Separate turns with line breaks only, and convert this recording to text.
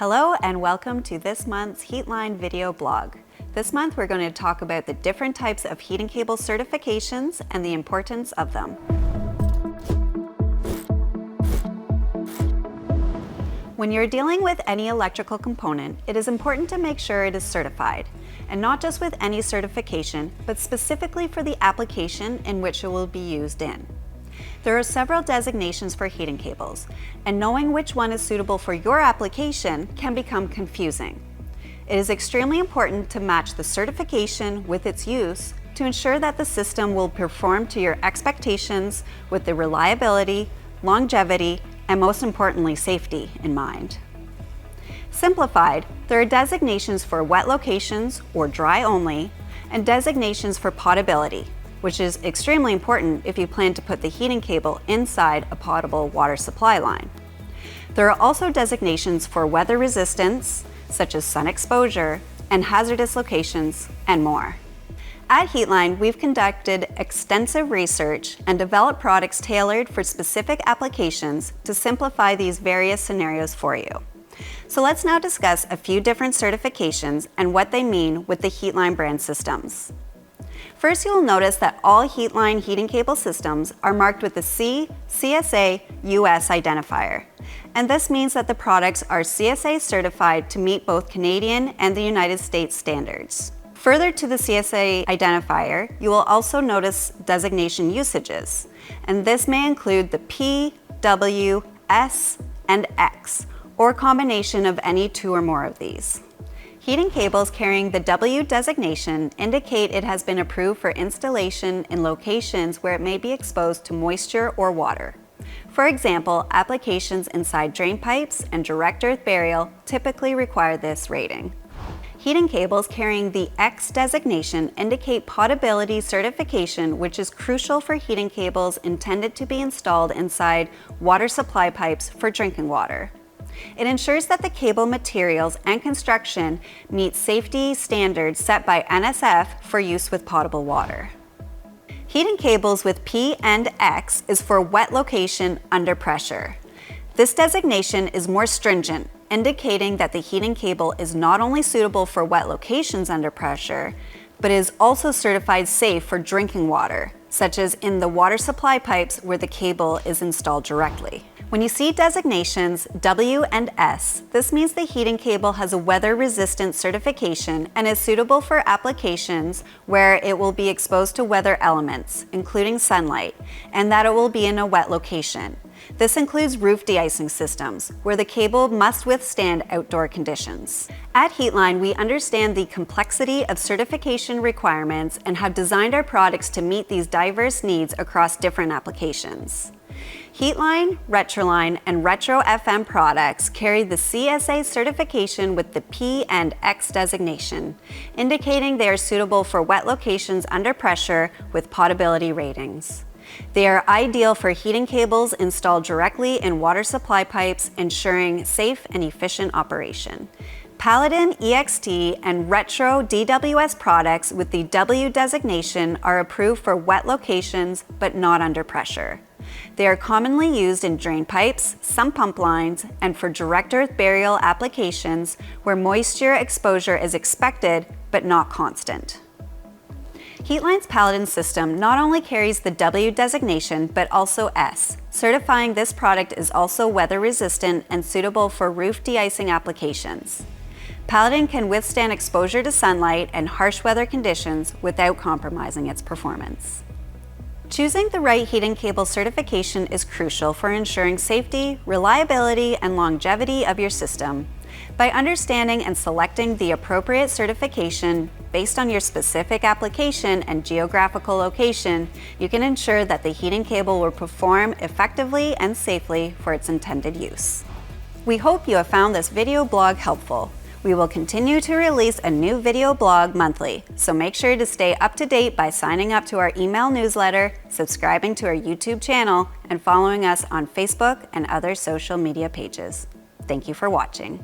Hello and welcome to this month's Heatline video blog. This month we're going to talk about the different types of heating cable certifications and the importance of them. When you're dealing with any electrical component, it is important to make sure it is certified, and not just with any certification, but specifically for the application in which it will be used in. There are several designations for heating cables, and knowing which one is suitable for your application can become confusing. It is extremely important to match the certification with its use to ensure that the system will perform to your expectations with the reliability, longevity, and most importantly, safety in mind. Simplified, there are designations for wet locations or dry only, and designations for potability, which is extremely important if you plan to put the heating cable inside a potable water supply line. There are also designations for weather resistance, such as sun exposure, and hazardous locations, and more. At Heatline, we've conducted extensive research and developed products tailored for specific applications to simplify these various scenarios for you. So let's now discuss a few different certifications and what they mean with the Heatline brand systems. First, you will notice that all Heatline heating cable systems are marked with the cCSAus identifier. And this means that the products are CSA certified to meet both Canadian and the United States standards. Further to the CSA identifier, you will also notice designation usages. And this may include the P, W, S, and X, or a combination of any two or more of these. Heating cables carrying the W designation indicate it has been approved for installation in locations where it may be exposed to moisture or water. For example, applications inside drain pipes and direct earth burial typically require this rating. Heating cables carrying the X designation indicate potability certification, which is crucial for heating cables intended to be installed inside water supply pipes for drinking water. It ensures that the cable materials and construction meet safety standards set by NSF for use with potable water. Heating cables with P and X is for wet location under pressure. This designation is more stringent, indicating that the heating cable is not only suitable for wet locations under pressure, but is also certified safe for drinking water, such as in the water supply pipes where the cable is installed directly. When you see designations W and S, this means the heating cable has a weather-resistant certification and is suitable for applications where it will be exposed to weather elements, including sunlight, and that it will be in a wet location. This includes roof de-icing systems, where the cable must withstand outdoor conditions. At Heatline, we understand the complexity of certification requirements and have designed our products to meet these diverse needs across different applications. Heatline, Retroline, and Retro FM products carry the CSA certification with the P and X designation, indicating they are suitable for wet locations under pressure with potability ratings. They are ideal for heating cables installed directly in water supply pipes, ensuring safe and efficient operation. Paladin, EXT, and Retro DWS products with the W designation are approved for wet locations but not under pressure. They are commonly used in drain pipes, some pump lines, and for direct earth burial applications where moisture exposure is expected but not constant. Heatline's Paladin system not only carries the W designation but also S, certifying this product is also weather resistant and suitable for roof de-icing applications. Paladin can withstand exposure to sunlight and harsh weather conditions without compromising its performance. Choosing the right heating cable certification is crucial for ensuring safety, reliability, and longevity of your system. By understanding and selecting the appropriate certification based on your specific application and geographical location, you can ensure that the heating cable will perform effectively and safely for its intended use. We hope you have found this video blog helpful. We will continue to release a new video blog monthly, so make sure to stay up to date by signing up to our email newsletter, subscribing to our YouTube channel, and following us on Facebook and other social media pages. Thank you for watching.